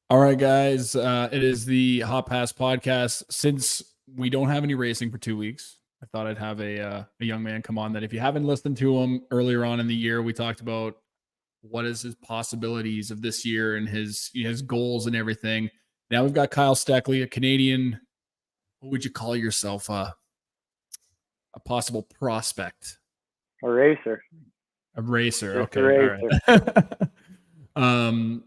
All right, guys. It is the Hot Pass podcast. Since we don't have any racing for 2 weeks, I thought I'd have a young man come on that if you haven't listened to him earlier on in the year, we talked about what is his possibilities of this year and his goals and everything. Now we've got Kyle Steckly, a Canadian. What would you call yourself? A possible prospect, A racer. a racer. Just Okay, a racer. all right. um,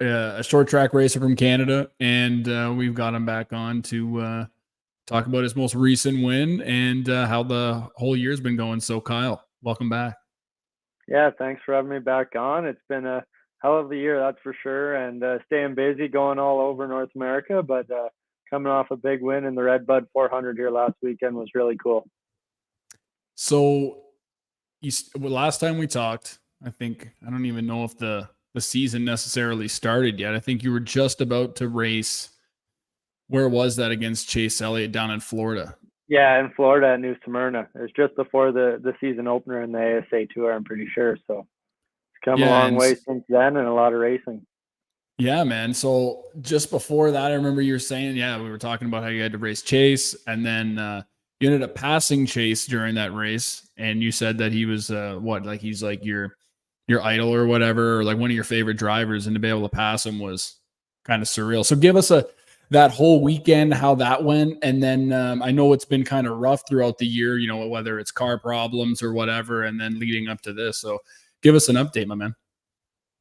a short track racer from Canada, and we've got him back on to talk about his most recent win and how the whole year's been going. So, Kyle, welcome back. Yeah, thanks for having me back on. It's been a hell of a year, that's for sure, and staying busy, going all over North America, but coming off a big win in the Redbud 400 here last weekend was really cool. So, last time we talked, I don't even know if the season necessarily started yet. I think you were just about to race. Where was that against Chase Elliott down in Florida? Yeah, in Florida at New Smyrna. It was just before the season opener in the ASA Tour, I'm pretty sure. So it's come a long way since then and a lot of racing. Yeah, man. So just before that, I remember you were saying, we were talking about how you had to race Chase, and then you ended up passing Chase during that race, and you said that he was he's like your idol or whatever, or like one of your favorite drivers, and to be able to pass him was kind of surreal. So give us that whole weekend, how that went, and then I know it's been kind of rough throughout the year, whether it's car problems or whatever, and then leading up to this. So give us an update, my man.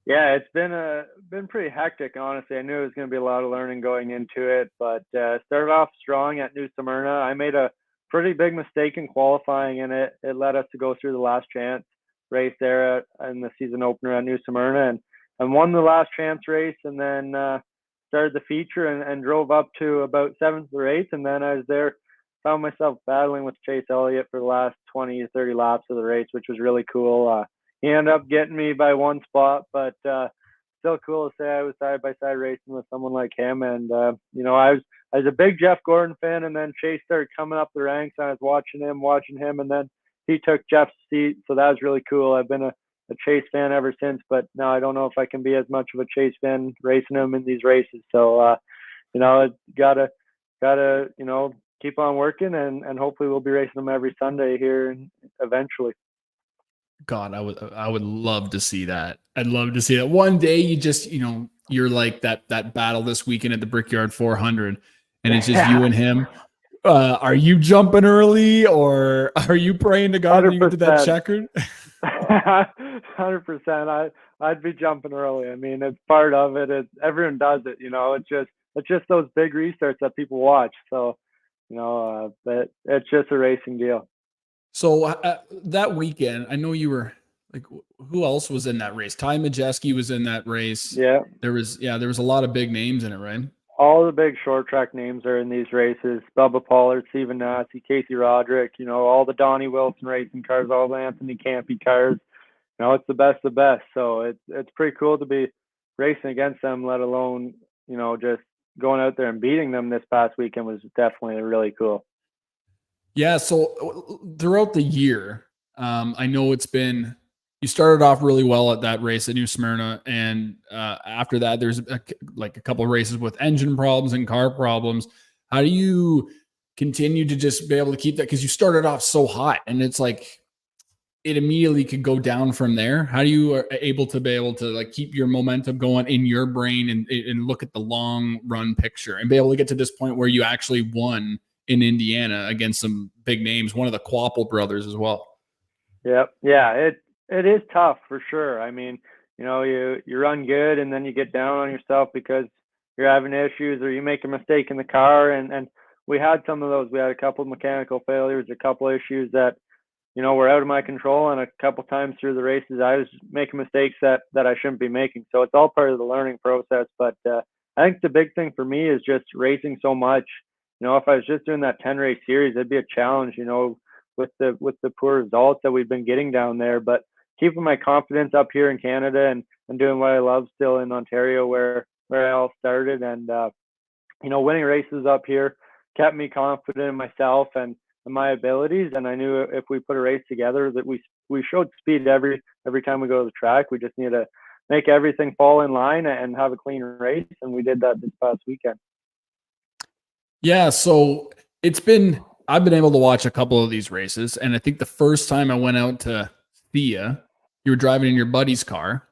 Yeah, it's been pretty hectic, honestly. I knew it was going to be a lot of learning going into it, but started off strong at New Smyrna. I made a pretty big mistake in qualifying, and it led us to go through the last chance race there in the season opener at New Smyrna, and won the last chance race, and then started the feature and drove up to about 7th or 8th, and then I was there, found myself battling with Chase Elliott for the last 20 to 30 laps of the race, which was really cool. He ended up getting me by one spot, but still cool to say I was side by side racing with someone like him. And I was a big Jeff Gordon fan, and then Chase started coming up the ranks. And I was watching him, and then he took Jeff's seat, so that was really cool. I've been a Chase fan ever since, but now I don't know if I can be as much of a Chase fan racing him in these races. So gotta keep on working, and hopefully we'll be racing him every Sunday here eventually. God, I would love to see that. I'd love to see that. One day you just, you're like that battle this weekend at the Brickyard 400, and it's just you and him. Are you jumping early, or are you praying to God when you get to that checkered? 100%. I'd be jumping early. I mean, it's part of it. Everyone does it, It's just those big restarts that people watch. So, but it's just a racing deal. So that weekend, I know you were like, who else was in that race? Ty Majeski was in that race. Yeah. There was a lot of big names in it, right? All the big short track names are in these races. Bubba Pollard, Stephen Nasse, Casey Roderick, all the Donnie Wilson racing cars, all the Anthony Campy cars. It's the best of the best. So it's pretty cool to be racing against them, let alone, just going out there and beating them this past weekend was definitely really cool. Yeah, so throughout the year, I know you started off really well at that race at New Smyrna, and after that, there's a couple of races with engine problems and car problems. How do you continue to just be able to keep that? Because you started off so hot, and it's like it immediately could go down from there. How do you are able to keep your momentum going in your brain and look at the long run picture and be able to get to this point where you actually won in Indiana against some big names, one of the Quapple brothers as well? Yep. Yeah, it is tough for sure. I mean, you run good and then you get down on yourself because you're having issues or you make a mistake in the car. And we had some of those. We had a couple of mechanical failures, a couple of issues that, were out of my control. And a couple times through the races, I was making mistakes that I shouldn't be making. So it's all part of the learning process. But I think the big thing for me is just racing so much. If I was just doing that 10 race series, it'd be a challenge, with the poor results that we've been getting down there. But keeping my confidence up here in Canada and doing what I love still in Ontario where I all started, and winning races up here kept me confident in myself and my abilities. And I knew if we put a race together that we showed speed every time we go to the track. We just need to make everything fall in line and have a clean race. And we did that this past weekend. Yeah. So I've been able to watch a couple of these races. And I think the first time I went out to Thea, you were driving in your buddy's car.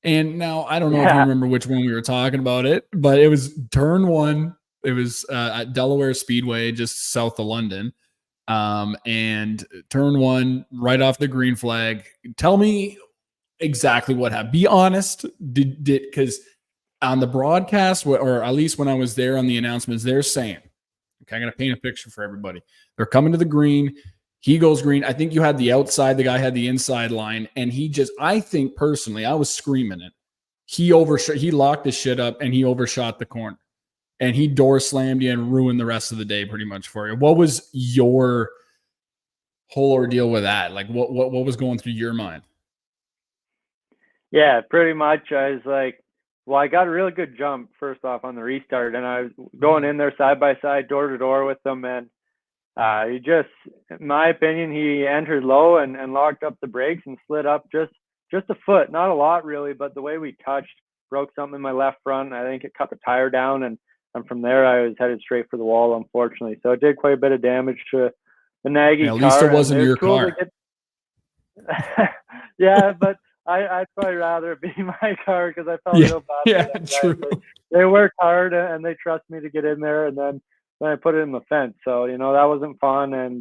And now I don't know if you remember which one we were talking about it, but it was turn one. It was at Delaware Speedway, just south of London. And turn one right off the green flag. Tell me exactly what happened. Be honest. Because on the broadcast, or at least when I was there on the announcements, they're saying, okay, I'm going to paint a picture for everybody. They're coming to the green. He goes green. I think you had the outside. The guy had the inside line. And I think personally, I was screaming it. He locked his shit up and he overshot the corner. And he door slammed you and ruined the rest of the day pretty much for you. What was your whole ordeal with that? Like what was going through your mind? Yeah, pretty much. I was like, well, I got a really good jump first off on the restart, and I was going in there side by side, door to door with them, and he just, in my opinion, he entered low and locked up the brakes and slid up just a foot, not a lot really, but the way we touched broke something in my left front. I think it cut the tire down, and from there I was headed straight for the wall, unfortunately. So it did quite a bit of damage to the Nagy car. At least it wasn't your car. Yeah, but I'd probably rather it be my car because I felt real bad. Yeah, true. They work hard and they trust me to get in there, and then I put it in the fence. So, that wasn't fun, and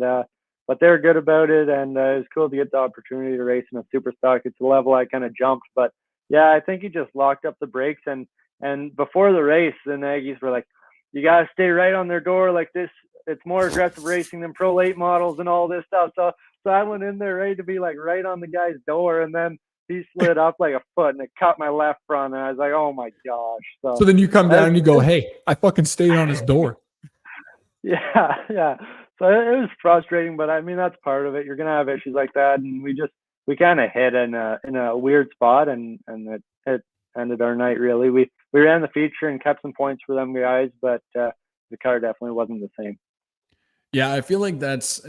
but they were good about it, and it was cool to get the opportunity to race in a super stock. It's a level I kind of jumped, but yeah, I think he just locked up the brakes, and before the race, the Nagys were like, you got to stay right on their door like this. It's more aggressive racing than Pro late models and all this stuff. So I went in there ready to be like right on the guy's door, and then he slid up like a foot and it cut my left front, and I was like, oh my gosh. So then you come down and you go, hey, I fucking stayed on his door. Yeah. So it was frustrating, but I mean, that's part of it. You're going to have issues like that. And we kind of hit in a weird spot, and it ended our night really. We ran the feature and kept some points for them guys, but the car definitely wasn't the same. Yeah, I feel like that's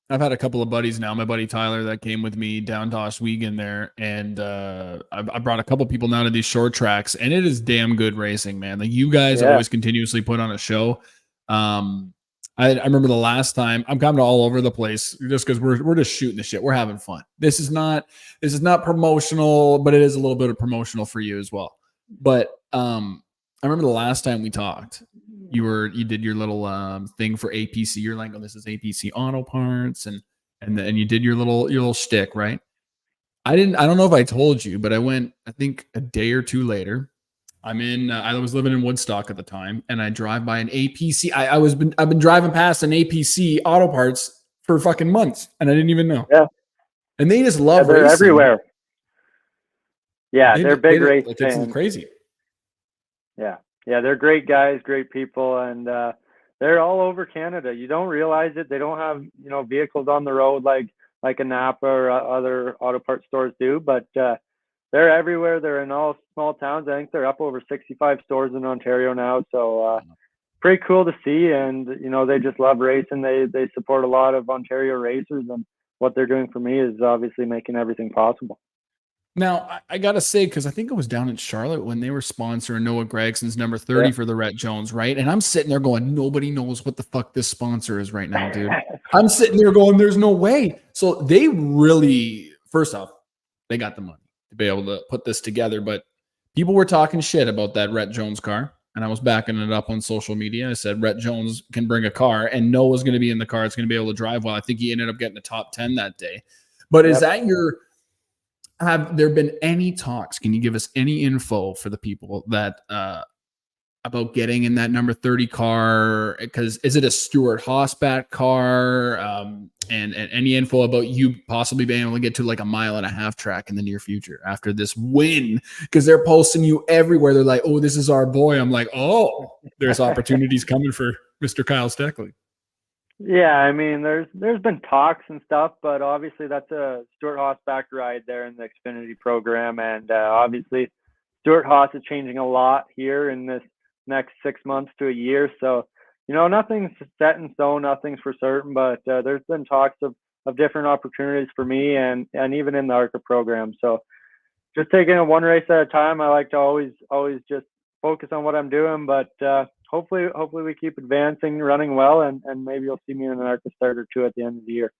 I've had a couple of buddies now. My buddy Tyler that came with me down to Oswego there, and I brought a couple people now to these short tracks, and it is damn good racing, man. Like you guys always continuously put on a show. I remember the last time I'm coming all over the place just because we're just shooting the shit. We're having fun. This is not promotional, but it is a little bit of promotional for you as well. But I remember the last time we talked, you did your little thing for APC. You're like, oh, this is APC Auto Parts, and you did your little shtick, right? I don't know if I told you, but I went, I think a day or two later. I was living in Woodstock at the time, and I drive by an APC. I've been driving past an APC Auto Parts for fucking months, and I didn't even know. Yeah. And they just love they're racing. Everywhere. Yeah, they're big race fans. It's crazy. Yeah, they're great guys, great people, and they're all over Canada. You don't realize it. They don't have vehicles on the road like a Napa or other auto parts stores do, but they're everywhere. They're in all small towns. I think they're up over 65 stores in Ontario now. So pretty cool to see. And, they just love racing. They support a lot of Ontario racers. And what they're doing for me is obviously making everything possible. Now, I got to say, because I think it was down in Charlotte when they were sponsoring Noah Gregson's number 30 for the Rhett Jones, right? And I'm sitting there going, nobody knows what the fuck this sponsor is right now, dude. I'm sitting there going, there's no way. So they really, first off, they got the money to be able to put this together, but people were talking shit about that Rhett Jones car, and I was backing it up on social media. I said Rhett Jones can bring a car, and Noah's going to be in the car. It's going to be able to drive well. I think he ended up getting the top 10 that day. But is that have there been any talks? Can you give us any info for the people that about getting in that number 30 car? Because is it a Stuart Haas-backed car? And any info about you possibly being able to get to like a 1.5 mile track in the near future after this win? Because they're posting you everywhere. They're like, oh, this is our boy. I'm like, oh, there's opportunities coming for Mr. Kyle Steckly. Yeah, I mean, there's been talks and stuff, but obviously that's a Stuart Haas backed ride there in the Xfinity program, and obviously Stuart Haas is changing a lot here in this next 6 months to a year. So, nothing's set in stone, nothing's for certain, but there's been talks of different opportunities for me and even in the ARCA program. So just taking it one race at a time. I like to always just focus on what I'm doing, but hopefully we keep advancing, running well, and maybe you'll see me in an ARCA start or two at the end of the year.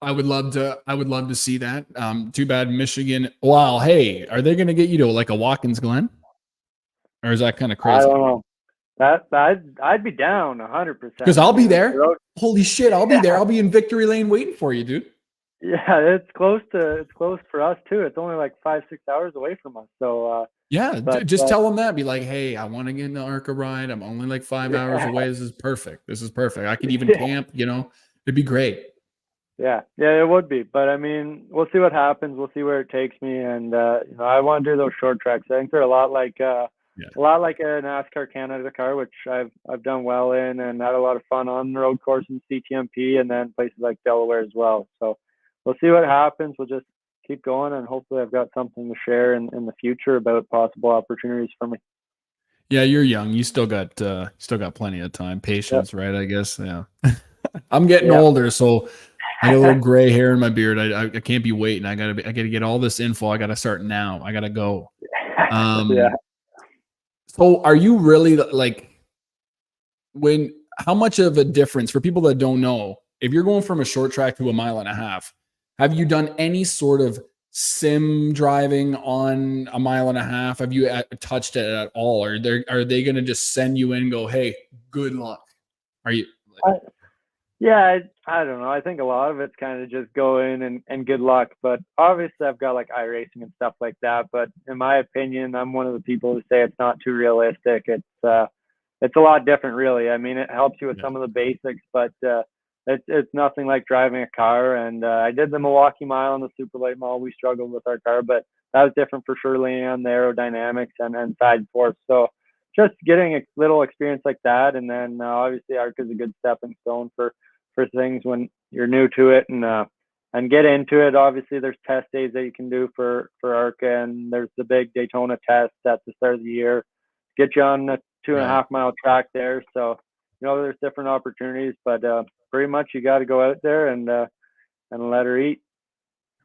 I would love to see that. Too bad Michigan. Wow. Hey, are they going to get you to like a Watkins Glen? Or is that kind of I crazy? don't know. I'd be down 100%. Because I'll be there. Holy shit, I'll be there. I'll be in Victory Lane waiting for you, dude. Yeah, it's close for us too. It's only like 5-6 hours away from us. So just tell them that. Be like, hey, I want to get in the ARCA ride. I'm only like 5 hours away. This is perfect. I could even camp. It'd be great. Yeah, it would be. But I mean, we'll see what happens. We'll see where it takes me. And I want to do those short tracks. I think they're a lot like a NASCAR Canada car, which I've done well in and had a lot of fun on the road course in CTMP, and then places like Delaware as well. So we'll see what happens. We'll just keep going, and hopefully I've got something to share in the future about possible opportunities for me. Yeah, you're young. You still got plenty of time, patience, right? I guess. Yeah. I'm getting older, so I got a little gray hair in my beard. I can't be waiting. I gotta get all this info. I gotta start now. I gotta go. So are you really like how much of a difference for people that don't know, if you're going from a short track to a mile and a half, have you done any sort of sim driving on a mile and a half? Have you touched it at all? Or are they going to just send you in and go, hey, good luck? Are you? I don't know. I think a lot of it's kind of just go in and good luck. But obviously, I've got like iRacing and stuff like that. But in my opinion, I'm one of the people who say it's not too realistic. It's a lot different, really. I mean, it helps you with some of the basics, but it's nothing like driving a car. And I did the Milwaukee Mile and the Super Late Mile. We struggled with our car, but that was different for sure, on the aerodynamics and side force. So just getting a little experience like that, and then obviously ARCA is a good stepping stone for things when you're new to it, and get into it. Obviously, there's test days that you can do for ARCA, and there's the big Daytona test at the start of the year. Get you on a 2.5 mile track there. So there's different opportunities, but pretty much you got to go out there and let her eat.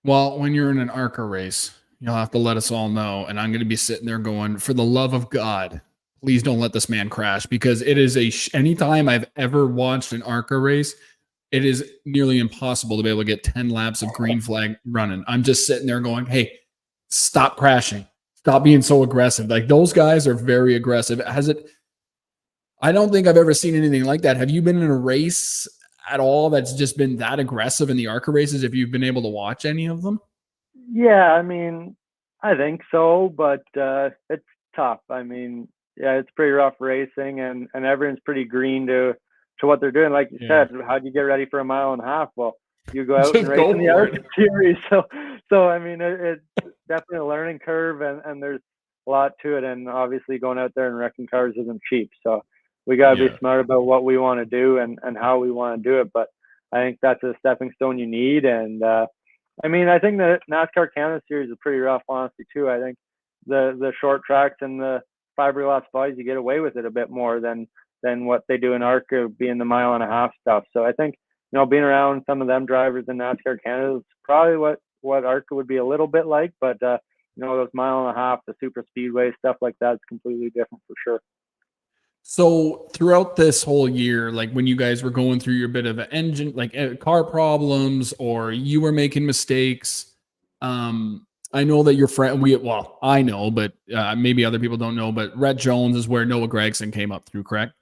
Well, when you're in an ARCA race, you'll have to let us all know, and I'm going to be sitting there going, for the love of God, please don't let this man crash, because it is anytime I've ever watched an ARCA race, it is nearly impossible to be able to get 10 laps of green flag running. I'm just sitting there going, hey, stop crashing. Stop being so aggressive. Like, those guys are very aggressive. I don't think I've ever seen anything like that. Have you been in a race at all that's just been that aggressive in the ARCA races, if you've been able to watch any of them? Yeah, I mean, I think so, but it's tough. I mean, yeah, it's pretty rough racing, and everyone's pretty green to what they're doing. Like you said, how do you get ready for a mile and a half? Well, you go out and race in the ARCA series. So I mean, it's definitely a learning curve, and there's a lot to it. And obviously, going out there and wrecking cars isn't cheap. So we got to be smart about what we want to do and how we want to do it. But I think that's a stepping stone you need. And I mean, I think the NASCAR Canada Series is pretty rough, honestly, too. I think the short tracks and the fiberglass bodies, you get away with it a bit more than what they do in ARCA, being the mile and a half stuff. So I think, being around some of them drivers in NASCAR Canada is probably what ARCA would be a little bit like. But, those mile and a half, the super speedway, stuff like that is completely different for sure. So throughout this whole year, like when you guys were going through your bit of an engine, like car problems, or you were making mistakes, I know that your friend, I know, but maybe other people don't know, but Rhett Jones is where Noah Gragson came up through, correct?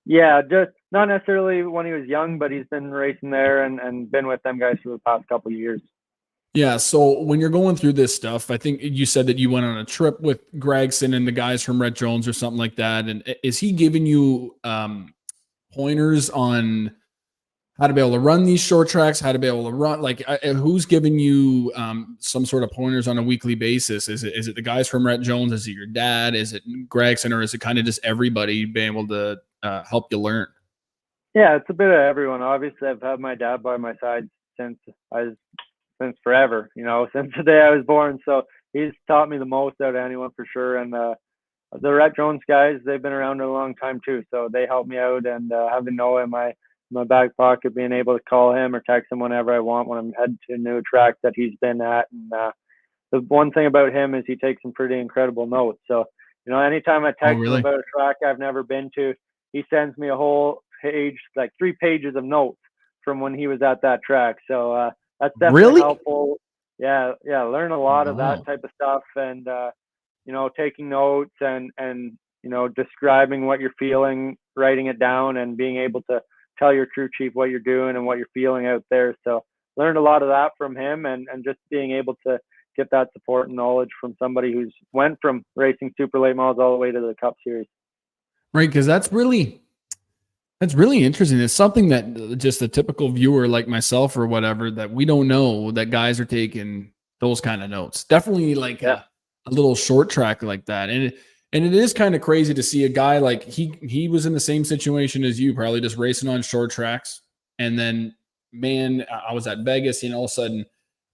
Yeah, just not necessarily when he was young, but he's been racing there and been with them guys for the past couple of years. Yeah, so when you're going through this stuff, I think you said that you went on a trip with Gragson and the guys from Rhett Jones or something like that. And is he giving you pointers on how to be able to run these short tracks, how to be able to run? Like, who's giving you some sort of pointers on a weekly basis? Is it the guys from Rhett Jones? Is it your dad? Is it Gragson? Or is it kind of just everybody being able to help you learn? Yeah, it's a bit of everyone. Obviously, I've had my dad by my side since forever, since the day I was born. So he's taught me the most out of anyone for sure. And the Rhett Jones guys, they've been around a long time too. So they help me out, and having Noah in my back pocket, being able to call him or text him whenever I want when I'm heading to a new track that he's been at. And the one thing about him is he takes some pretty incredible notes. So, anytime I Oh, text him really? about a track I've never been to, he sends me a whole page, like 3 pages of notes from when he was at that track. So that's definitely Really? helpful. Yeah, learn a lot of that Wow. type of stuff, and taking notes and describing what you're feeling, writing it down, and being able to tell your crew chief what you're doing and what you're feeling out there. So learned a lot of that from him, and just being able to get that support and knowledge from somebody who's went from racing super late models all the way to the Cup Series. Right, because that's really interesting. It's something that just a typical viewer like myself or whatever, that we don't know that guys are taking those kind of notes. Definitely like Yeah. a little short track like that. And it is kind of crazy to see a guy like he was in the same situation as you, probably just racing on short tracks. And then, man, I was at Vegas, and all of a sudden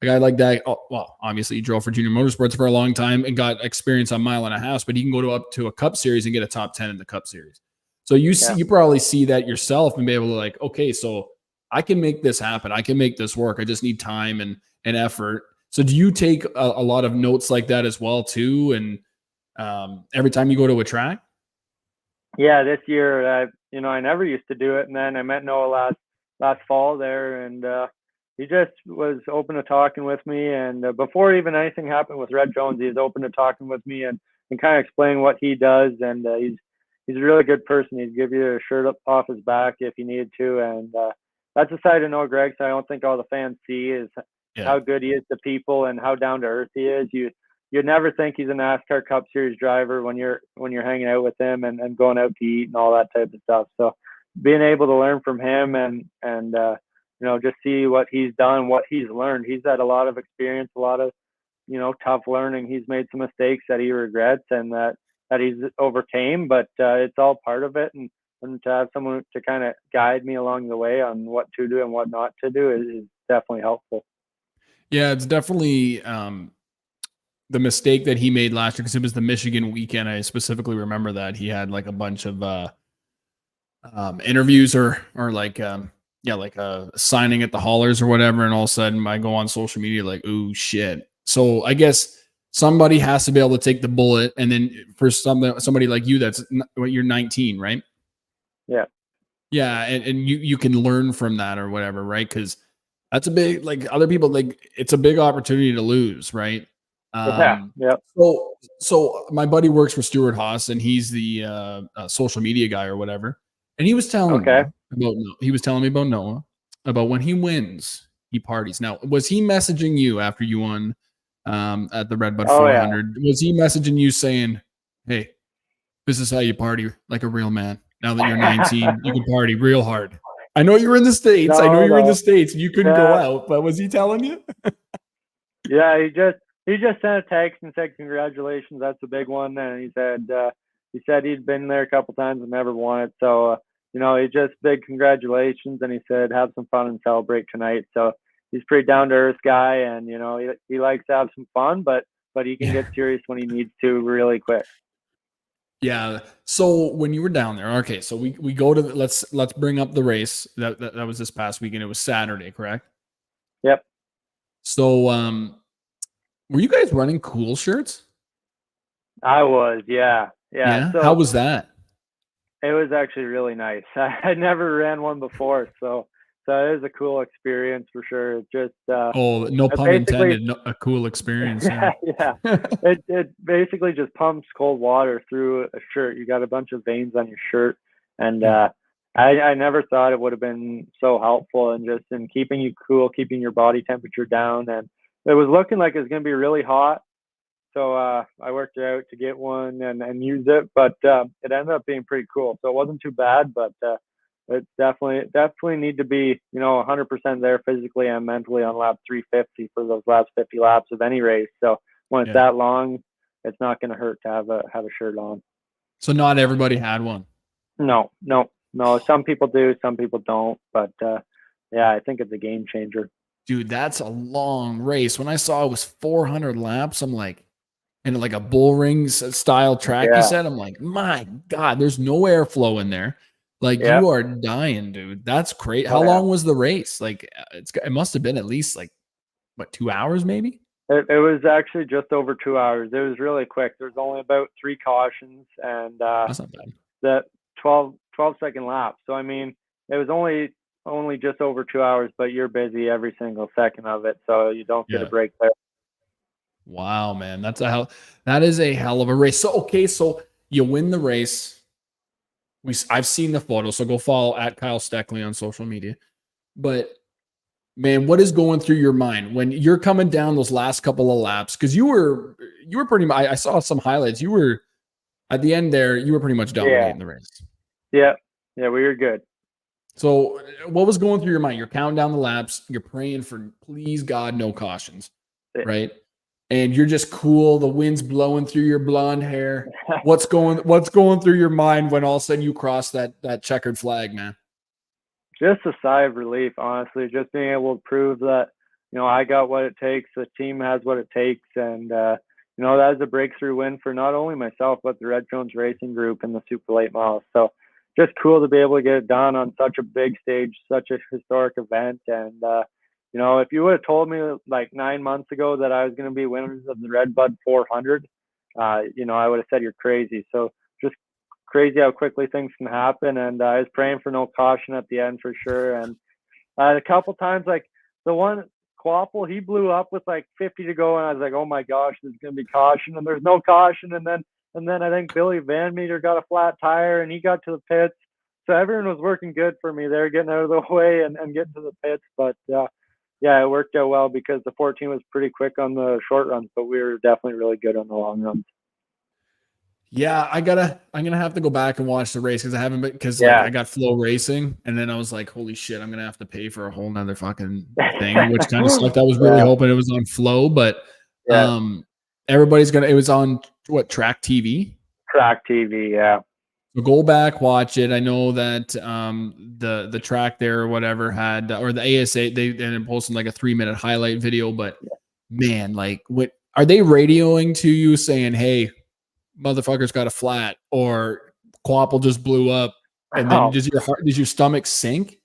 a guy like that, well, obviously he drove for Junior Motorsports for a long time and got experience on mile and a half, but he can go up to a Cup Series and get a top 10 in the Cup Series. So you probably see that yourself and be able to like, okay, so I can make this happen. I can make this work. I just need time and effort. So do you take a lot of notes like that as well too? And every time you go to a track? Yeah, this year, I never used to do it, and then I met Noah last fall there, and he just was open to talking with me. And before even anything happened with Red Jones, he was open to talking with me and kind of explaining what he does. And he's a really good person. He'd give you a shirt up off his back if you needed to. And that's a side of Noah Gregson I don't think all the fans see, is how good he is to people and how down to earth he is. You'd never think he's a NASCAR Cup Series driver when you're hanging out with him and going out to eat and all that type of stuff. So being able to learn from him and just see what he's done, what he's learned. He's had a lot of experience, a lot of tough learning. He's made some mistakes that he regrets and that he's overcame, but it's all part of it. And to have someone to kind of guide me along the way on what to do and what not to do is definitely helpful. Yeah, it's definitely the mistake that he made last year, because it was the Michigan weekend. I specifically remember that he had like a bunch of interviews or like signing at the haulers or whatever, and all of a sudden I go on social media like, oh shit. So I guess somebody has to be able to take the bullet, and then for somebody like you, that's what, you're 19, right? Yeah, and you can learn from that or whatever, right? Because that's a big, like, other people, like, it's a big opportunity to lose, right? Yeah. So my buddy works for Stuart Haas, and he's the social media guy or whatever. And he was telling me about Noah, about when he wins, he parties. Now, was he messaging you after you won at the Red Bud 400? Was he messaging you saying, "Hey, this is how you party like a real man. Now that you're 19, you can party real hard"? I know you're in the States. I know you're in the States. You couldn't go out, but was he telling you? Yeah, he just sent a text and said congratulations. That's a big one. And he said he'd been there a couple times and never won it. So he just big congratulations, and he said have some fun and celebrate tonight. So he's a pretty down to earth guy, and he likes to have some fun, but he can get serious when he needs to really quick. Yeah. So when you were down there, okay, so we go to let's bring up the race that was this past weekend. It was Saturday, correct? Yep. So were you guys running cool shirts? I was, yeah. So how was that? It was actually really nice. I never ran one before, so it was a cool experience for sure. It just no pun intended, a cool experience. Yeah. It basically just pumps cold water through a shirt. You got a bunch of veins on your shirt, and I never thought it would have been so helpful and just in keeping you cool, keeping your body temperature down. And it was looking like it was going to be really hot, so I worked out to get one and use it, but it ended up being pretty cool. So it wasn't too bad, but it's definitely need to be 100% there physically and mentally on lap 350 for those last 50 laps of any race. So when it's that long, it's not going to hurt to have a shirt on. So not everybody had one. No. Some people do, some people don't. But I think it's a game changer. Dude, that's a long race. When I saw it was 400 laps, I'm like, and like a bull ring style track, you said, I'm like, my God, there's no airflow in there. Like you are dying, dude. That's crazy. How long was the race? Like it must have been at least like what, 2 hours maybe? It was actually just over 2 hours. It was really quick. There's only about 3 cautions and That's not bad. the 12-second lap. So I mean, it was only just over 2 hours, but you're busy every single second of it, so you don't get a Yeah. break there. Wow, man. That is a hell of a race. So, okay. So you win the race. I've seen the photo. So go follow at Kyle Steckly on social media. But man, what is going through your mind when you're coming down those last couple of laps? Cause you were pretty much, I saw some highlights. You were at the end there, you were pretty much dominating the race. Yeah. We were good. So what was going through your mind? You're counting down the laps. You're praying for, please God, no cautions. Right. And you're just cool. The wind's blowing through your blonde hair. What's going through your mind when all of a sudden you cross that checkered flag, man? Just a sigh of relief, honestly, just being able to prove that, I got what it takes, the team has what it takes. And, that was a breakthrough win for not only myself, but the Red Jones Racing Group in the super late models. So just cool to be able to get it done on such a big stage, such a historic event. And, if you would have told me like 9 months ago that I was going to be winners of the Red Bud 400, I would have said you're crazy. So just crazy how quickly things can happen. And I was praying for no caution at the end for sure. And a couple times, like the one Quaffle, he blew up with like 50 to go, and I was like, oh my gosh, there's going to be caution, and there's no caution. And then I think Billy Van Meter got a flat tire, and he got to the pits. So everyone was working good for me there, getting out of the way and getting to the pits. But yeah, it worked out well because the 14 was pretty quick on the short runs, but we were definitely really good on the long runs. Yeah, I'm gonna have to go back and watch the race because I haven't been, because like I got Flow Racing, and then I was like, holy shit, I'm gonna have to pay for a whole nother fucking thing, which kind of sucked. I was really hoping it was on Flow, but everybody's it was on what, Track TV? Track TV, yeah. So go back, watch it. I know that the track there or whatever had, or the ASA, they ended up posting like a 3-minute highlight video, but man, like what are they radioing to you saying, hey, motherfucker's got a flat, or Quapple just blew up, and then does your stomach sink?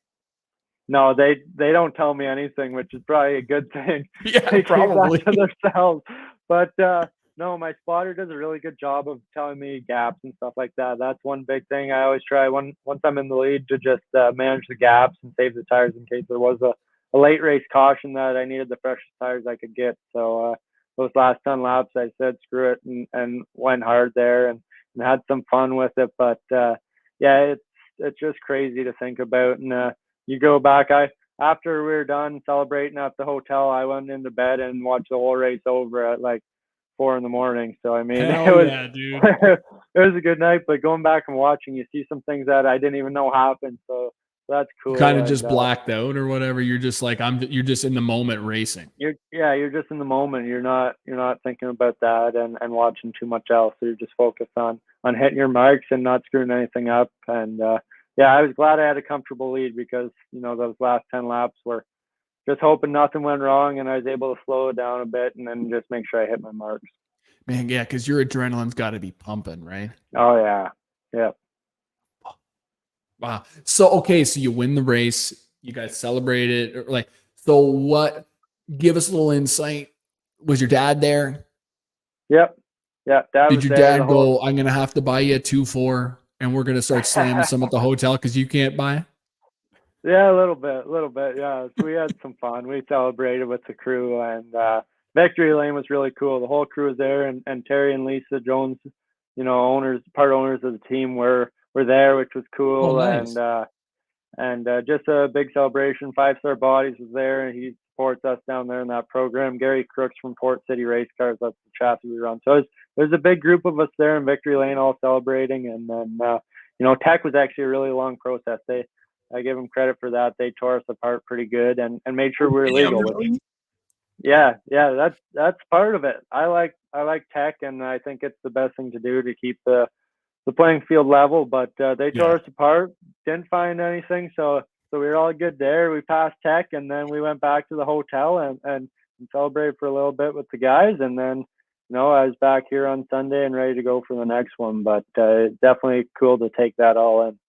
No, they don't tell me anything, which is probably a good thing. Yeah, they probably. keep that to themselves. But no, my spotter does a really good job of telling me gaps and stuff like that. That's one big thing I always try once I'm in the lead to just manage the gaps and save the tires in case there was a late race caution that I needed the freshest tires I could get. So those last 10 laps, I said screw it and went hard there and had some fun with it. But yeah, it's just crazy to think about. And you go back, after we were done celebrating at the hotel, I went into bed and watched the whole race over at like 4 a.m. So I mean, yeah, dude. it was a good night. But going back and watching, you see some things that I didn't even know happened. So that's cool. You kind of just blacked out or whatever. You're just like, you're just in the moment racing. You're just in the moment. You're not thinking about that and watching too much else. So you're just focused on hitting your marks and not screwing anything up. And yeah, I was glad I had a comfortable lead because those last 10 laps were just hoping nothing went wrong, and I was able to slow it down a bit and then just make sure I hit my marks. Man, yeah, because your adrenaline's got to be pumping, right? Oh yeah, yeah. Wow. So okay, so you win the race. You guys celebrated, like, so what? Give us a little insight. Was your dad there? Yep. Yeah. Did your dad go, I'm gonna have to buy you a 2.4, and we're gonna start slamming some at the hotel because you can't buy? Yeah, a little bit. Yeah, so we had some fun. We celebrated with the crew, and Victory Lane was really cool. The whole crew was there, and Terry and Lisa Jones, part owners of the team, were there, which was cool. Oh, nice. And just a big celebration. 5-Star Bodies was there, and he supports us down there in that program. Gary Crooks from Port City Race Cars, that's the chassis we run. So there's a big group of us there in Victory Lane all celebrating. And then Tech was actually a really long process. I give them credit for that. They tore us apart pretty good and made sure we were legal. Really? Yeah, that's part of it. I like Tech, and I think it's the best thing to do to keep the playing field level. But they tore us apart, didn't find anything, so we were all good there. We passed Tech, and then we went back to the hotel and celebrated for a little bit with the guys, and then I was back here on Sunday and ready to go for the next one. But it's definitely cool to take that all in.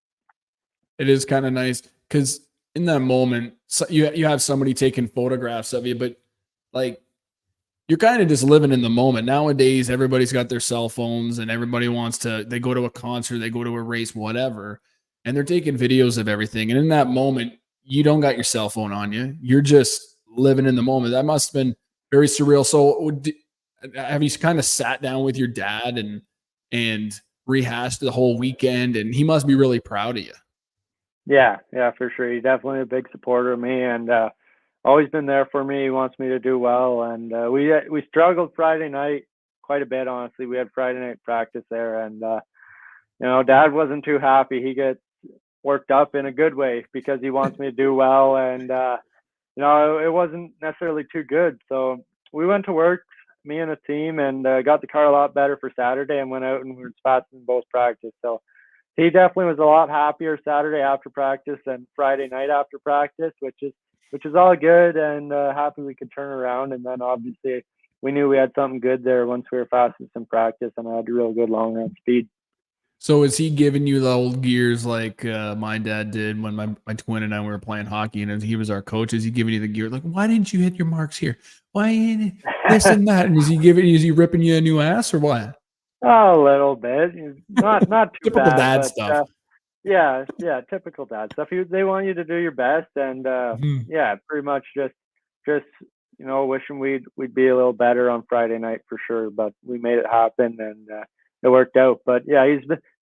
It is kind of nice because in that moment, you have somebody taking photographs of you, but like you're kind of just living in the moment. Nowadays, everybody's got their cell phones and everybody they go to a concert, they go to a race, whatever, and they're taking videos of everything. And in that moment, you don't got your cell phone on you. You're just living in the moment. That must have been very surreal. So have you kind of sat down with your dad and rehashed the whole weekend? And he must be really proud of you. Yeah, for sure. He's definitely a big supporter of me, and always been there for me. He wants me to do well, and we struggled Friday night quite a bit. Honestly, we had Friday night practice there, and Dad wasn't too happy. He gets worked up in a good way because he wants me to do well, and it wasn't necessarily too good. So we went to work, me and the team, and got the car a lot better for Saturday, and went out and we were fast in both practice. So he definitely was a lot happier Saturday after practice than Friday night after practice, which is all good, and happy we could turn around. And then obviously we knew we had something good there once we were fastest in practice, and I had a real good long run speed. So is he giving you the old gears like my dad did when my twin and I were playing hockey, and he was our coach? Is he giving you the gear like, why didn't you hit your marks here? Why ain't this and that? And is he ripping you a new ass or what? A little bit, not too Typical bad, dad but stuff. yeah, typical dad stuff. They want you to do your best, and pretty much just wishing we'd be a little better on Friday night for sure. But we made it happen, and it worked out. But yeah,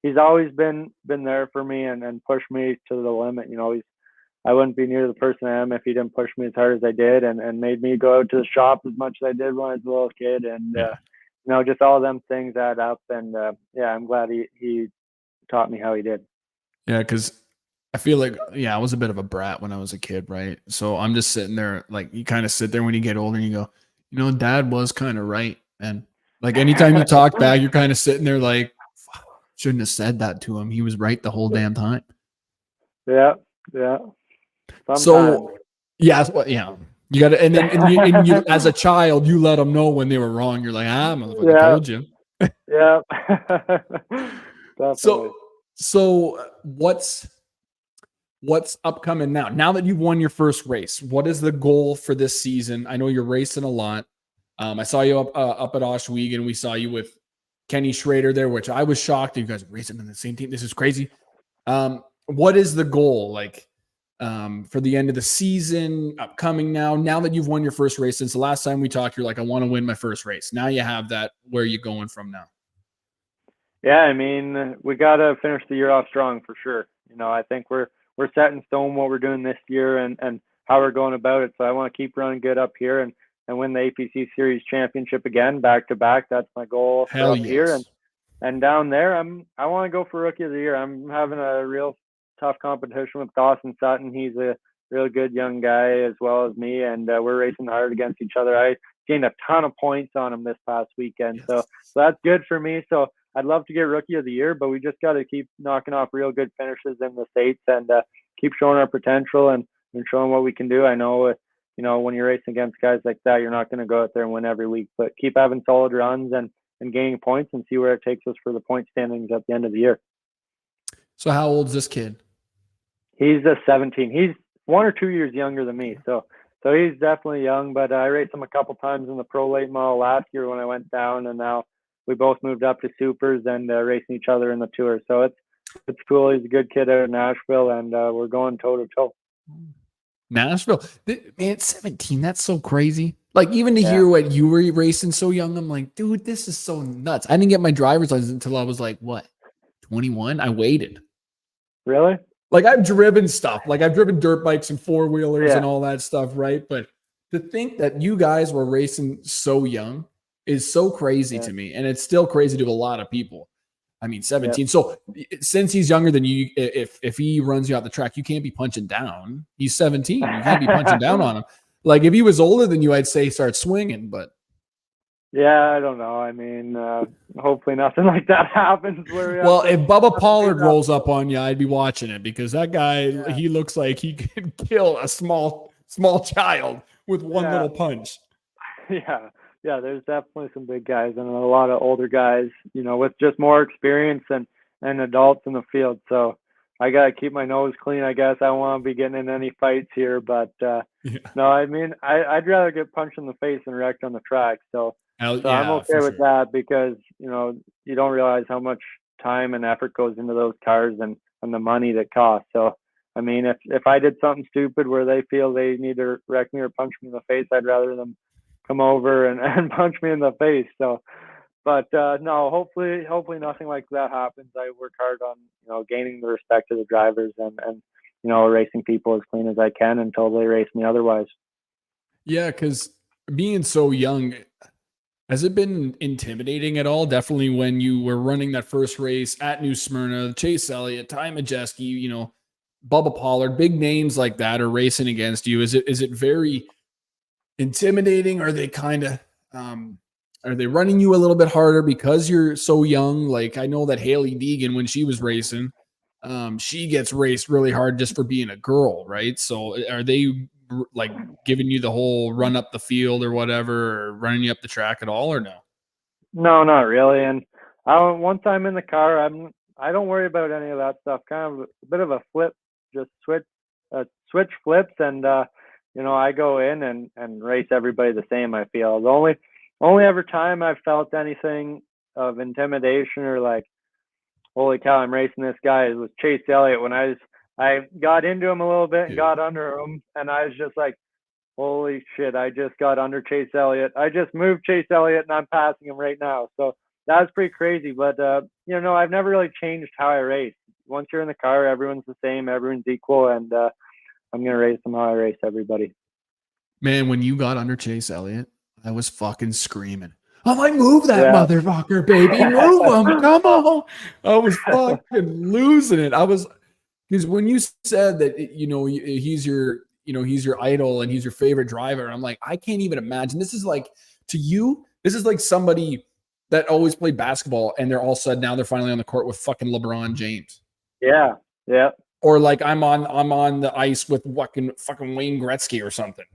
he's always been there for me and pushed me to the limit. I wouldn't be near the person I am if he didn't push me as hard as I did, and made me go out to the shop as much as I did when I was a little kid, and just all of them things add up. And I'm glad he taught me how he did. Yeah, because I feel like, I was a bit of a brat when I was a kid, right? So I'm just sitting there, like, you kind of sit there when you get older and you go, dad was kind of right. And like, anytime you talk back, you're kind of sitting there like, shouldn't have said that to him. He was right the whole damn time. Yeah. Sometimes. So, you got to, and you, as a child, you let them know when they were wrong. You're like, motherfucker, told you. Yeah. So what's upcoming now? Now that you've won your first race, what is the goal for this season? I know you're racing a lot. I saw you up at Oswego. We saw you with Kenny Schrader there, which I was shocked. You guys are racing in the same team. This is crazy. What is the goal like for the end of the season upcoming now that you've won your first race? Since the last time we talked, you're like, I want to win my first race. Now you have that. Where are you going from now? Yeah, I mean, we got to finish the year off strong for sure. I think we're set in stone what we're doing this year and how we're going about it. So I want to keep running good up here and win the APC Series championship again, back to back. That's my goal for up here. And down there, I want to go for Rookie of the Year. I'm having a real tough competition with Dawson Sutton. He's a real good young guy as well as me, and we're racing hard against each other. I gained a ton of points on him this past weekend, so that's good for me. So I'd love to get Rookie of the Year, but we just got to keep knocking off real good finishes in the States and keep showing our potential and showing what we can do. I know, when you're racing against guys like that, you're not going to go out there and win every week, but keep having solid runs and gaining points and see where it takes us for the point standings at the end of the year. So how old is this kid? He's 17. He's 1 or 2 years younger than me. So he's definitely young, but I raced him a couple times in the pro late model last year when I went down, and now we both moved up to supers and racing each other in the tour. So it's cool. He's a good kid out of Nashville, and we're going toe to toe. Nashville, man, 17. That's so crazy. Like, even to hear what you were racing so young, I'm like, dude, this is so nuts. I didn't get my driver's license until I was like, what, 21? I waited. Really? Like, I've driven stuff. Like, I've driven dirt bikes and four-wheelers and all that stuff, right? But to think that you guys were racing so young is so crazy to me. And it's still crazy to a lot of people. I mean, 17. So since he's younger than you, if he runs you out the track, you can't be punching down. He's 17. You can't be punching down on him. Like, if he was older than you, I'd say start swinging, but. Yeah, I don't know. I mean, hopefully nothing like that happens. Well, if Bubba Pollard rolls up on you, I'd be watching it, because that guy, he looks like he could kill a small child with one little punch. Yeah, there's definitely some big guys and a lot of older guys, with just more experience and adults in the field. So I gotta keep my nose clean, I guess. I don't want to be getting in any fights here, but Yeah. no, I mean, I'd rather get punched in the face than wrecked on the track. Hell So I'm yeah, okay for with sure. that because you don't realize how much time and effort goes into those cars and the money that costs. So I mean, if I did something stupid where they feel they need to wreck me or punch me in the face, I'd rather them come over and, and punch me in the face. So, but no, hopefully nothing like that happens. I work hard on gaining the respect of the drivers and racing people as clean as I can until they race me otherwise. Yeah, because being so young, has it been intimidating at all? Definitely when you were running that first race at New Smyrna, Chase Elliott, Ty Majeski, Bubba Pollard, big names like that are racing against you. Is it very intimidating? Are they kind of are they running you a little bit harder because you're so young? Like I know that Haley Deegan, when she was racing, she gets raced really hard just for being a girl, right? So are they like giving you the whole run up the field or whatever, or running you up the track at all, or no? No, not really. And once I'm in the car, I don't worry about any of that stuff. Kind of a bit of a flip, just switch flips, and I go in and race everybody the same. I feel the only ever time I've felt anything of intimidation or like, holy cow, I'm racing this guy was Chase Elliott when I got into him a little bit and got under him, and I was just like, holy shit, I just got under Chase Elliott. I just moved Chase Elliott and I'm passing him right now. So that was pretty crazy. But, I've never really changed how I race. Once you're in the car, everyone's the same, everyone's equal, and I'm going to race them how I race everybody. Man, when you got under Chase Elliott, I was fucking screaming. I'm like, move that Yeah. motherfucker, baby. Move him. Come on. I was fucking losing it. Because when you said that, he's your idol and he's your favorite driver, I'm like, I can't even imagine. This is like, to you, this is like somebody that always played basketball and they're all of a sudden now they're finally on the court with fucking LeBron James. Yeah. Yeah. Or like I'm on the ice with fucking Wayne Gretzky or something.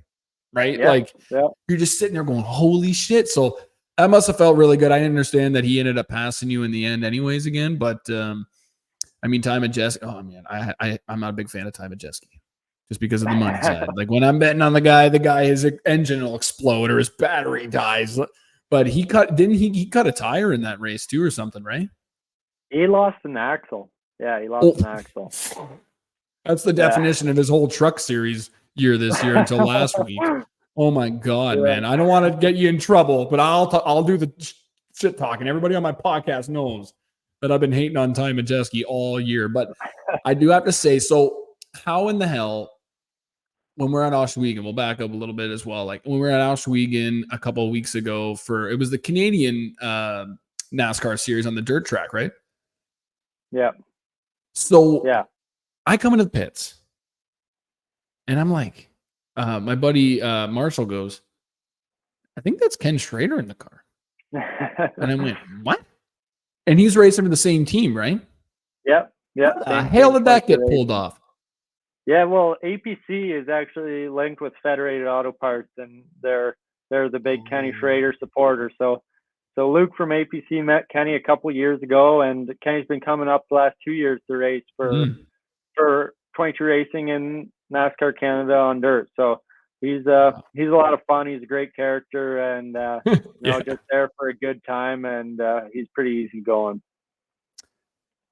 Right? Yeah. Like Yeah. you're just sitting there going, holy shit. So that must have felt really good. I didn't understand that he ended up passing you in the end anyways again. But I mean, Ty Majeski, oh man, I'm not a big fan of Ty Majeski just because of the money side. Like when I'm betting on the guy, his engine will explode or his battery dies. But he cut a tire in that race too or something, right? He lost an axle. Yeah, he lost an axle. That's the definition of his whole truck series year this year until last week. Oh my God, man. I don't want to get you in trouble, but I'll do the shit talking. Everybody on my podcast knows that I've been hating on Ty Majeski all year, but I do have to say, so how in the hell, when we're at Oswego, we'll back up a little bit as well. Like when we were at Oswego a couple of weeks ago it was the Canadian NASCAR series on the dirt track, right? Yeah. So yeah. I come into the pits and I'm like, my buddy Marshall goes, I think that's Ken Schrader in the car. And I went, what? And he's racing for the same team, right? Yep. Yeah. How the hell did that get pulled off? Yeah, well, APC is actually linked with Federated Auto Parts, and they're the big Kenny Schrader supporter. So Luke from APC met Kenny a couple years ago, and Kenny's been coming up the last 2 years to race for 22 Racing in NASCAR Canada on dirt. So he's a lot of fun. He's a great character, and just there for a good time, and he's pretty easy going.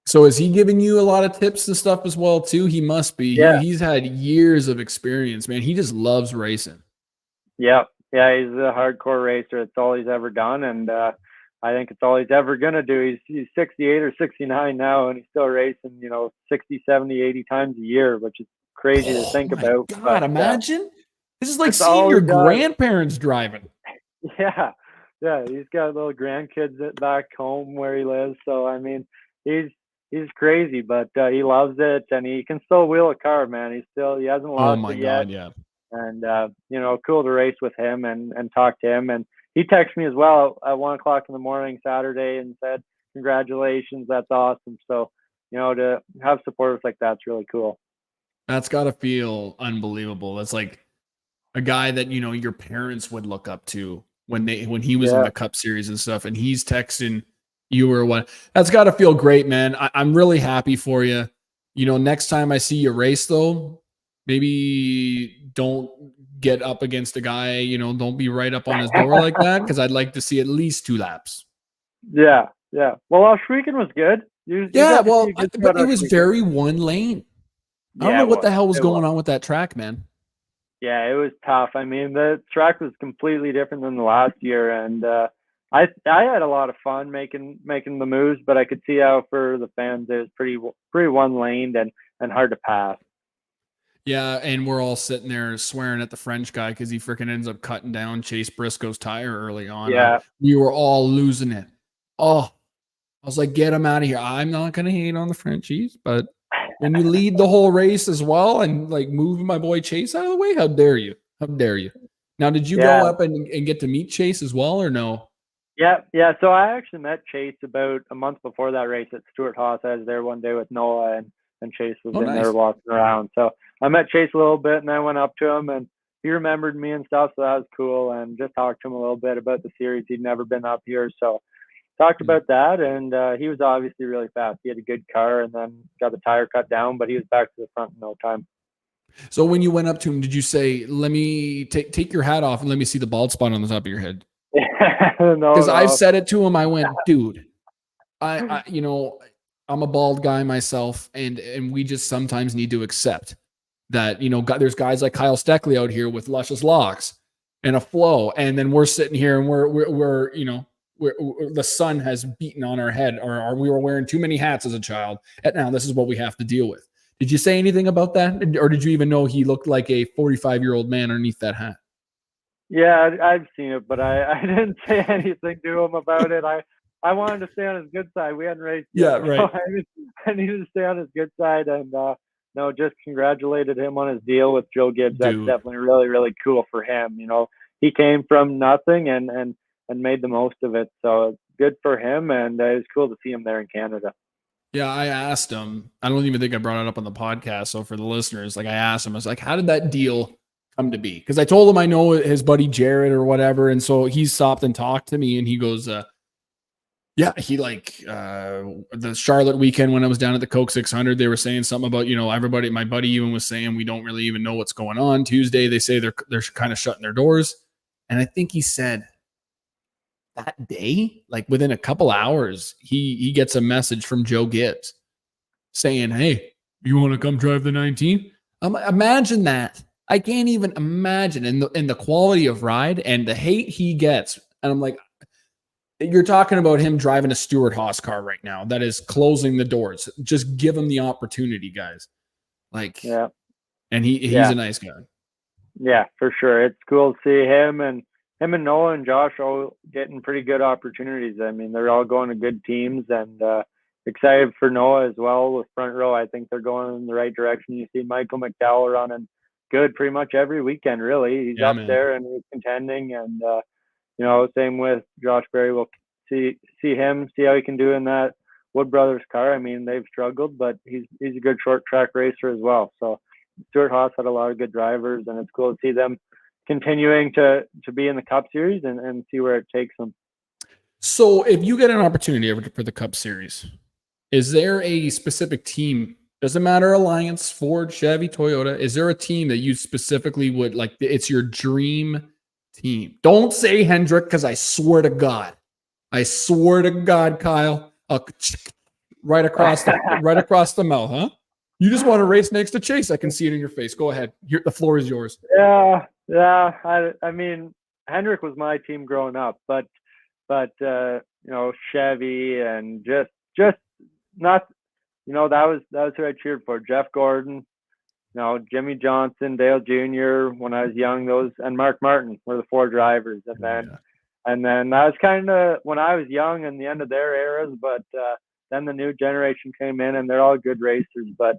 So is he giving you a lot of tips and stuff as well too? He must be. Yeah. He's had years of experience, man. He just loves racing. Yeah, he's a hardcore racer. It's all he's ever done, and I think it's all he's ever gonna do. He's 68 or 69 now, and he's still racing, 60, 70, 80 times a year, which is crazy to think about. God, but, imagine. This is like seeing your grandparents driving. Yeah, he's got little grandkids back home where he lives. So I mean, he's crazy, but he loves it, and he can still wheel a car, man. He hasn't lost it yet. God, yeah. And cool to race with him and talk to him. And he texted me as well at 1:00 in the morning Saturday and said, congratulations, that's awesome. So to have supporters like that's really cool. That's got to feel unbelievable. That's like a guy that your parents would look up to when he was in the Cup Series and stuff, and he's texting you or what. That's got to feel great, man. I'm really happy for you. Next time I see you race though, maybe don't get up against a guy, don't be right up on his door like that. Cause I'd like to see at least 2 laps. Yeah. Yeah. Well, Oshweekend was good. You Yeah. got to see Well, a good but shot it was Oshweekend. very one lane. I don't Yeah, know it what the was. hell was It going was. on with that track, man. Yeah, it was tough. I mean, the track was completely different than the last year, and I had a lot of fun making the moves, but I could see how for the fans it was pretty one laned and hard to pass. Yeah, and we're all sitting there swearing at the French guy because he freaking ends up cutting down Chase Briscoe's tire early on. Yeah, We were all losing it. Oh, I was like, get him out of here. I'm not going to hate on the Frenchies, but when you lead the whole race as well and like move my boy Chase out of the way, how dare you? How dare you? Now, did you go yeah, up and get to meet Chase as well or no? yeah. So I actually met Chase about a month before that race at Stuart Haas. I was there one day with Noah, and Chase was Oh, in there nice. walking around. So I met Chase a little bit, and I went up to him, and he remembered me and stuff. So that was cool, and just talked to him a little bit about the series. He'd never been up here, so talked about that, and he was obviously really fast. He had a good car, and then got the tire cut down, but he was back to the front in no time. So when you went up to him, did you say, let me take your hat off and let me see the bald spot on the top of your head? Because I've said it to him. I went, dude, I'm a bald guy myself, and we just sometimes need to accept that, there's guys like Kyle Steckly out here with luscious locks and a flow, and then we're sitting here and we're the sun has beaten on our head, or we were wearing too many hats as a child, and now this is what we have to deal with. Did you say anything about that, or did you even know he looked like a 45-year-old man underneath that hat? Yeah, I've seen it, but I didn't say anything to him about it. I wanted to stay on his good side. We hadn't raced yet, Yeah, right. so I needed to stay on his good side, and no, just congratulated him on his deal with Joe Gibbs. That's definitely really, really cool for him. He came from nothing and made the most of it. So it's good for him, and it was cool to see him there in Canada. Yeah, I asked him. I don't even think I brought it up on the podcast. So for the listeners, I asked him, I was like, how did that deal come to be? Because I told him I know his buddy Jared or whatever. And so he stopped and talked to me, and he goes, yeah, he the Charlotte weekend when I was down at the Coke 600, they were saying something about, everybody, my buddy even was saying, we don't really even know what's going on. Tuesday, they say they're kind of shutting their doors. And I think he said that day, like within a couple hours, he gets a message from Joe Gibbs saying, hey, you want to come drive the 19? Imagine that. I can't even imagine in the quality of ride and the hate he gets. And I'm like, you're talking about him driving a Stuart Haas car right now that is closing the doors. Just give him the opportunity, guys. Yeah. And he's a nice guy. Yeah, for sure. It's cool to see him and Noah and Josh all getting pretty good opportunities. I mean, they're all going to good teams, and excited for Noah as well with Front Row. I think they're going in the right direction. You see Michael McDowell running good pretty much every weekend, really. He's up there and he's contending, and same with Josh Berry. We'll see him, see how he can do in that Wood Brothers car. I mean, they've struggled, but he's a good short track racer as well. So Stuart Haas had a lot of good drivers, and it's cool to see them continuing to be in the Cup Series and see where it takes them. So if you get an opportunity for the Cup Series, is there a specific team? Doesn't matter, Alliance, Ford, Chevy, Toyota. Is there a team that you specifically would like? It's your dream team. Don't say Hendrick, because I swear to God, Kyle, right across the mouth, huh? You just want to race next to Chase. I can see it in your face. Go ahead. Here, the floor is yours. Yeah. I mean, Hendrick was my team growing up, but Chevy and just not, that was who I cheered for. Jeff Gordon, Jimmy Johnson, Dale Jr. when I was young, and Mark Martin were the 4 drivers, and then that was kind of when I was young and the end of their eras, but then the new generation came in and they're all good racers, but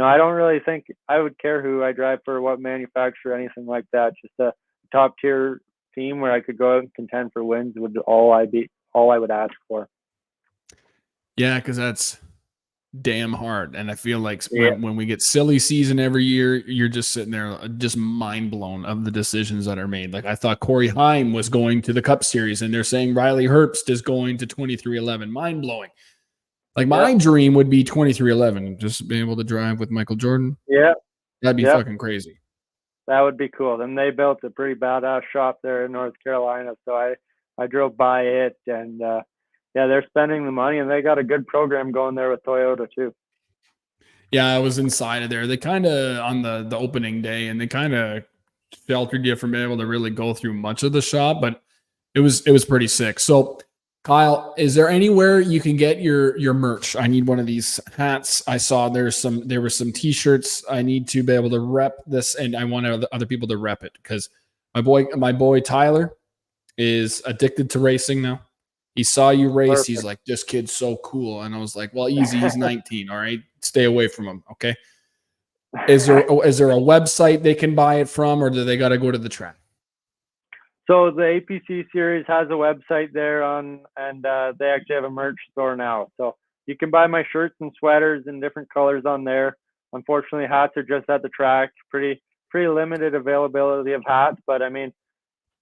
I don't really think I would care who I drive for, what manufacturer, anything like that. Just a top tier team where I could go out and contend for wins would all I would ask for. Yeah, because that's damn hard. And I feel like when we get silly season every year, you're just sitting there just mind blown of the decisions that are made. Like I thought Corey Heim was going to the Cup Series, and they're saying Riley Herbst is going to 2311. Mind blowing. Like my dream would be 2311, just being able to drive with Michael Jordan. Yeah. That'd be fucking crazy. That would be cool. And they built a pretty badass shop there in North Carolina. So I drove by it, and they're spending the money, and they got a good program going there with Toyota too. Yeah, I was inside of there. They kind of on the opening day, and they kind of sheltered you from being able to really go through much of the shop, but it was pretty sick. So Kyle, is there anywhere you can get your merch? I need one of these hats. I saw there were some t-shirts. I need to be able to rep this, and I want other people to rep it because my boy Tyler is addicted to racing now. He saw you race. Perfect. He's like, this kid's so cool. And I was like, well, easy. He's 19. All right. Stay away from him. Okay. Is there a website they can buy it from, or do they got to go to the track? So the APC series has a website there and they actually have a merch store now. So you can buy my shirts and sweaters in different colors on there. Unfortunately, hats are just at the track. Pretty limited availability of hats, but I mean,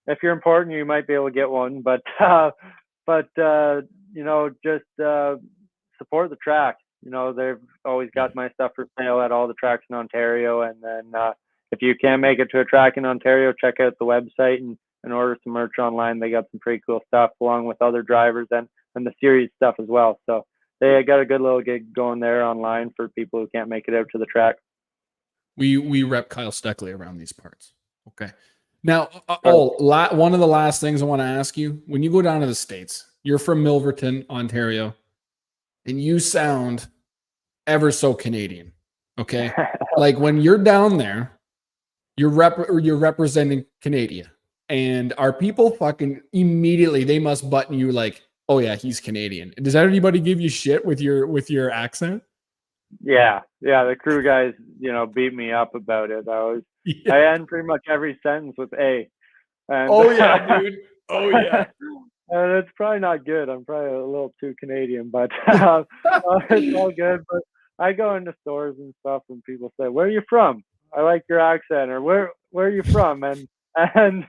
if you're important, you might be able to get one. But just support the track. They've always got my stuff for sale at all the tracks in Ontario. And then if you can't make it to a track in Ontario, check out the website and order some merch online. They got some pretty cool stuff along with other drivers and the series stuff as well. So they got a good little gig going there online for people who can't make it out to the track. We rep Kyle Steckly around these parts. Okay. Now, one of the last things I want to ask you, when you go down to the States, you're from Milverton, Ontario, and you sound ever so Canadian. Okay. Like when you're down there, you're representing Canada. And are people fucking immediately, they must button you like, oh yeah, he's Canadian. Does anybody give you shit with your accent? Yeah. The crew guys, beat me up about it. I end pretty much every sentence with A. And, oh yeah, dude. Oh yeah. And it's probably not good. I'm probably a little too Canadian, but it's all good. But I go into stores and stuff, and people say, "Where are you from? I like your accent," or "Where are you from?" And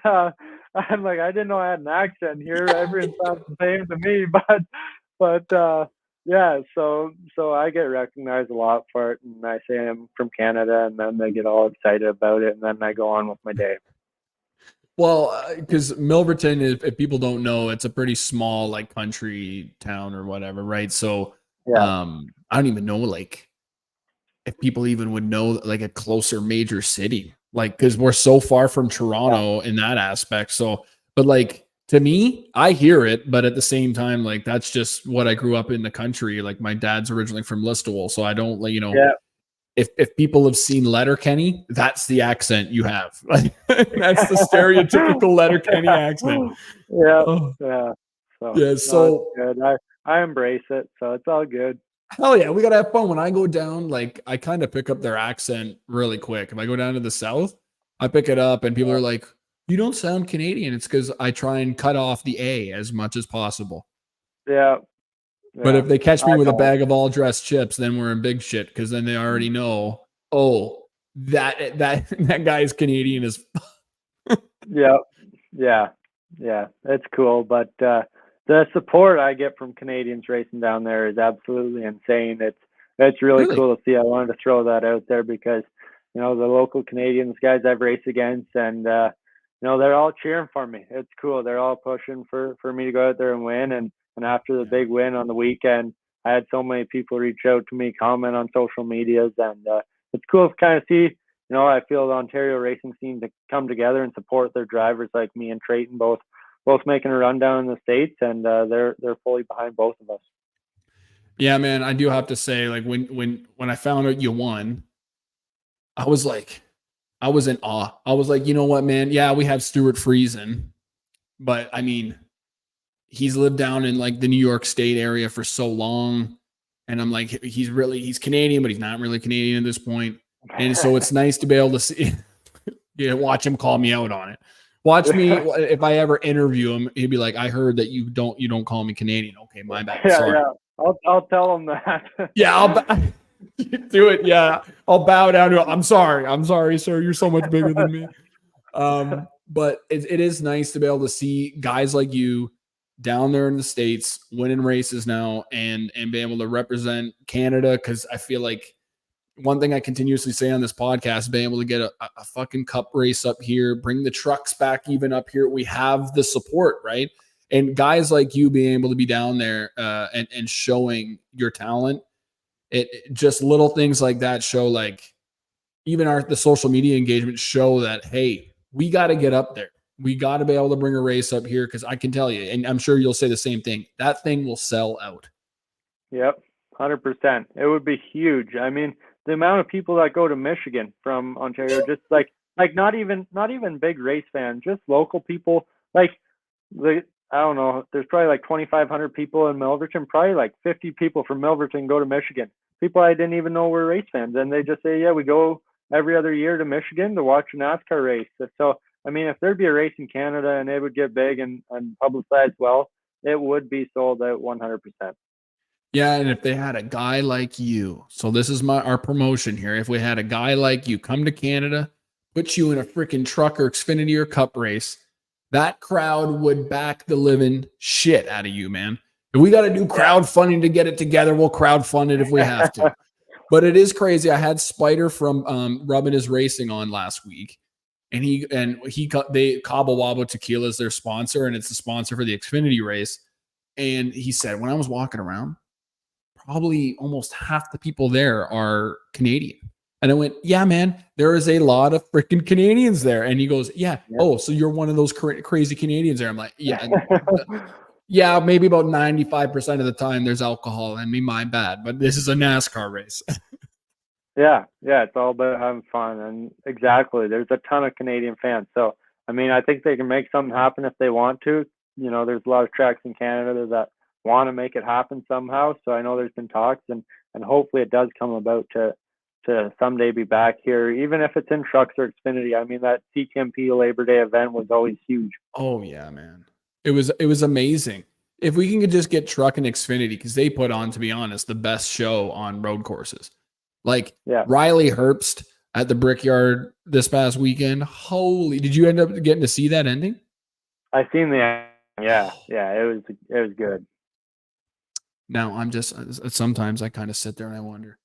I'm like, I didn't know I had an accent here. Everyone sounds the same to me, but yeah. So I get recognized a lot for it, and I say I'm from Canada, and then they get all excited about it, and then I go on with my day. Well, because Milverton, if people don't know, it's a pretty small like country town or whatever, right? So I don't even know like if people even would know like a closer major city, like because we're so far from Toronto in that aspect. So, but like to me, I hear it, but at the same time, like that's just what I grew up in the country. Like my dad's originally from Listowel, so I don't like If people have seen Letterkenny, that's the accent you have. That's the stereotypical Letterkenny accent. So good. I embrace it, so it's all good. Hell yeah, we gotta have fun. When I go down, like I kind of pick up their accent really quick. If I go down to the south, I pick it up, and people are like, "You don't sound Canadian." It's because I try and cut off the A as much as possible. Yeah. But if they catch me with a bag of all dressed chips, then we're in big shit because then they already know, oh, that guy is Canadian as Yeah. It's cool. But the support I get from Canadians racing down there is absolutely insane. It's really cool to see. I wanted to throw that out there because, the local Canadians guys I've raced against and they're all cheering for me. It's cool. They're all pushing for me to go out there and win. And after the big win on the weekend, I had so many people reach out to me, comment on social medias, and it's cool to kind of see, I feel the Ontario racing scene to come together and support their drivers like me and Trayton, both making a run down in the States, and they're fully behind both of us. Yeah, man, I do have to say, like when I found out you won, I was in awe. I was like, you know what, man? Yeah, we have Stuart Friesen, but I mean, he's lived down in like the New York State area for so long. And I'm like, he's Canadian, but he's not really Canadian at this point. And so it's nice to be able to see, watch him call me out on it. Watch me. If I ever interview him, he'd be like, I heard that you don't call me Canadian. Okay. My bad. Sorry. Yeah. I'll tell him that. Yeah. I'll do it. Yeah. I'll bow down to him. I'm sorry, sir. You're so much bigger than me. But it is nice to be able to see guys like you down there in the States, winning races now, and be able to represent Canada. Because I feel like one thing I continuously say on this podcast, being able to get a fucking cup race up here, bring the trucks back even up here. We have the support, right? And guys like you being able to be down there and showing your talent, it just little things like that show, like even the social media engagement show that, hey, we got to get up there. We got to be able to bring a race up here, because I can tell you, and I'm sure you'll say the same thing, that thing will sell out. Yep, 100%. It would be huge. I mean, the amount of people that go to Michigan from Ontario, just like not even big race fans, just local people. Like I don't know, there's probably like 2,500 people in Milverton, probably like 50 people from Milverton go to Michigan. People I didn't even know were race fans, and they just say, yeah, we go every other year to Michigan to watch a NASCAR race. So, I mean, if there'd be a race in Canada and it would get big and publicized well, it would be sold out 100%. Yeah, and if they had a guy like you, so this is our promotion here. If we had a guy like you come to Canada, put you in a freaking truck or Xfinity or Cup race, that crowd would back the living shit out of you, man. If we got to do crowdfunding to get it together, we'll crowdfund it if we have to. But it is crazy. I had Spider from Rubbin' His Racing on last week, and they Cabo Wabo Tequila is their sponsor, and it's the sponsor for the Xfinity race. And he said, when I was walking around, probably almost half the people there are Canadian. And I went, yeah, man, there is a lot of freaking Canadians there. And he goes, yeah. Oh, so you're one of those crazy Canadians there. I'm like, yeah. Yeah, maybe about 95% of the time there's alcohol in me, my bad. But this is a NASCAR race. Yeah, it's all about having fun. And exactly, there's a ton of Canadian fans. So, I mean, I think they can make something happen if they want to. You know, there's a lot of tracks in Canada that want to make it happen somehow. So I know there's been talks, and hopefully it does come about to someday be back here, even if it's in trucks or Xfinity. I mean, that CTMP Labor Day event was always huge. Oh yeah, man. It was amazing. If we can just get truck and Xfinity, because they put on, to be honest, the best show on road courses. Like Riley Herbst at the Brickyard this past weekend. Holy, did you end up getting to see that ending? I seen the it was good. Now I'm just, sometimes I kind of sit there and I wonder,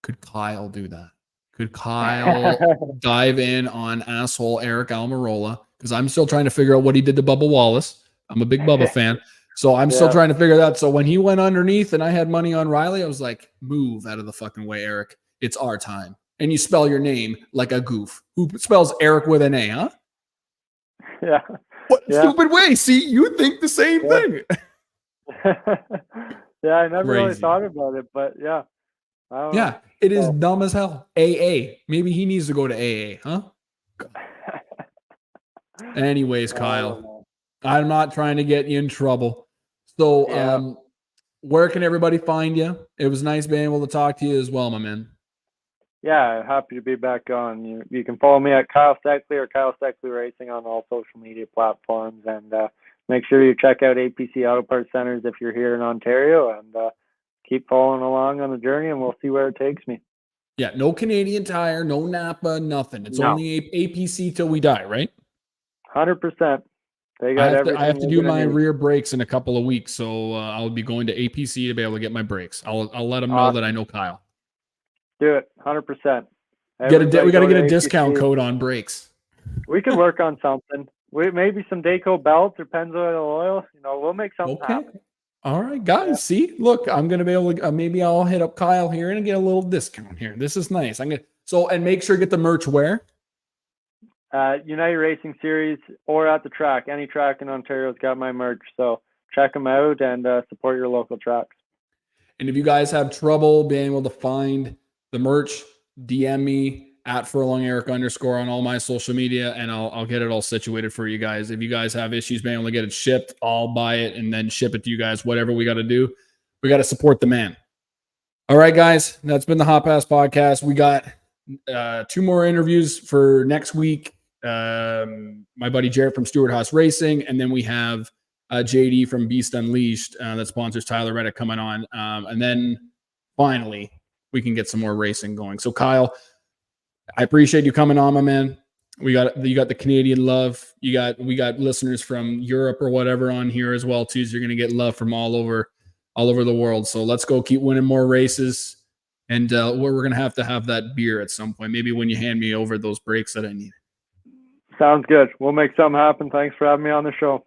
could Kyle do that? Could Kyle dive in on asshole Eric Almirola? Because I'm still trying to figure out what he did to Bubba Wallace. I'm a big Bubba fan. So I'm still trying to figure that. So when he went underneath and I had money on Riley, I was like, move out of the fucking way, Eric. It's our time. And you spell your name like a goof. Who spells Eric with an A, huh? Yeah. What stupid way? See, you think the same thing. Yeah, I never really thought about it, but yeah. Yeah, it is dumb as hell. AA. Maybe he needs to go to AA, huh? Anyways, Kyle, I'm not trying to get you in trouble. So where can everybody find you? It was nice being able to talk to you as well, my man. Yeah, happy to be back on. You can follow me at Kyle Steckly or Kyle Steckly Racing on all social media platforms, and make sure you check out APC Auto Parts Centers if you're here in Ontario, and keep following along on the journey, and we'll see where it takes me. Yeah, no Canadian Tire, no Napa, nothing. It's only APC till we die, right? 100%. They got everything. I have to do my rear brakes in a couple of weeks, so I'll be going to APC to be able to get my brakes. I'll let them know that I know Kyle. Do it, 100%. We got to get a discount code on brakes. We could work on something. Maybe some Dayco belts or Pennzoil oil. We'll make something happen. All right, guys. See, look, I'm gonna be able to. Maybe I'll hit up Kyle here and get a little discount here. This is nice. And make sure to get the merch where. United Racing Series or at the track. Any track in Ontario's got my merch, so check them out and support your local tracks. And if you guys have trouble being able to find the merch, DM me at @FurlongEric_ on all my social media, and I'll get it all situated for you guys. If you guys have issues being able to get it shipped, I'll buy it and then ship it to you guys. Whatever we got to do, we got to support the man. All right, guys, that's been the Hot Pass podcast. We got 2 more interviews for next week. My buddy Jared from Stewart Haas Racing, and then we have JD from Beast Unleashed that sponsors Tyler Reddick coming on, and then finally we can get some more racing going. So Kyle, I appreciate you coming on, my man. you got the Canadian love. We got listeners from Europe or whatever on here as well too. So you're gonna get love from all over the world. So let's go keep winning more races. And we're gonna have to have that beer at some point. Maybe when you hand me over those breaks that I need. Sounds good. We'll make something happen. Thanks for having me on the show.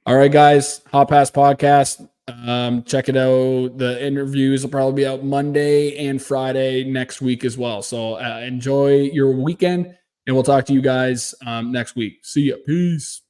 All right, guys. HOT PASS Podcast. Check it out. The interviews will probably be out Monday and Friday next week as well. So enjoy your weekend, and we'll talk to you guys next week. See ya. Peace.